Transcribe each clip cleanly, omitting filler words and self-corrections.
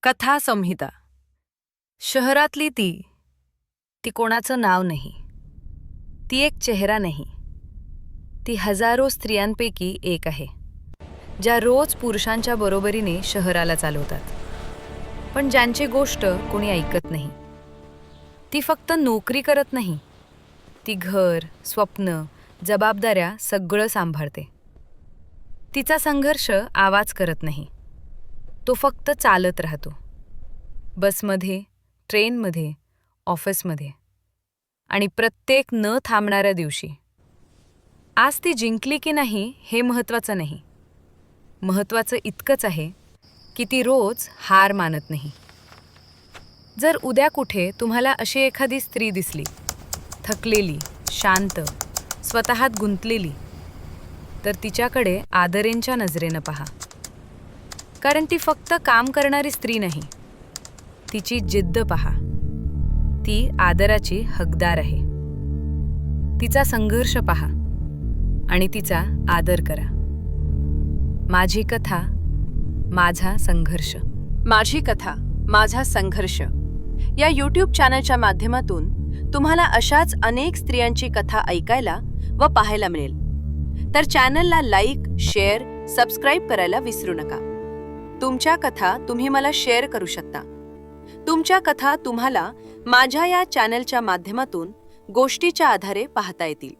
कथा संहिता. शहरातली ती कोणाचं नाव नाही, ती एक चेहरा नाही, ती हजारो स्त्रियांपैकी एक आहे, ज्या रोज पुरुषांच्या बरोबरीने शहराला चालवतात, पण ज्यांची गोष्ट कोणी ऐकत नाही. ती फक्त नोकरी करत नाही, ती घर, स्वप्न, जबाबदाऱ्या सगळं सांभाळते. तिचा संघर्ष आवाज करत नाही, तो फक्त चालत राहतो. बसमध्ये, ट्रेनमध्ये, ऑफिसमध्ये आणि प्रत्येक न थांबणाऱ्या दिवशी. आज ती जिंकली की नाही हे महत्त्वाचं नाही, महत्त्वाचं इतकंच आहे की ती रोज हार मानत नाही. जर उद्या कुठे तुम्हाला अशी एखादी स्त्री दिसली, थकलेली, शांत, स्वतःत गुंतलेली, तर तिच्याकडे आदरेंच्या नजरेनं पहा. कारण ती फक्त काम करणारी स्त्री नाही, तिची जिद्द पहा. ती आदराची हकदार आहे. तिचा संघर्ष पहा आणि तिचा आदर करा. माझी कथा, माझा संघर्ष. माझी कथा, माझा संघर्ष या यूट्यूब चॅनलच्या माध्यमातून तुम्हाला अशाच अनेक स्त्रियांची कथा ऐकायला व पाहायला मिळेल. तर चॅनलला लाईक, शेअर, सबस्क्राईब करायला विसरू नका. तुमच्या कथा तुम्ही मला शेअर करू शकता. तुमच्या कथा तुम्हाला माझ्या या चॅनलच्या माध्यमातून गोष्टीच्या आधारे पाहता येतील.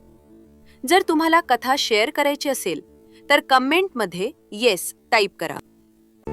जर तुम्हाला कथा शेअर करायची असेल तर कमेंटमध्ये येस टाईप करा.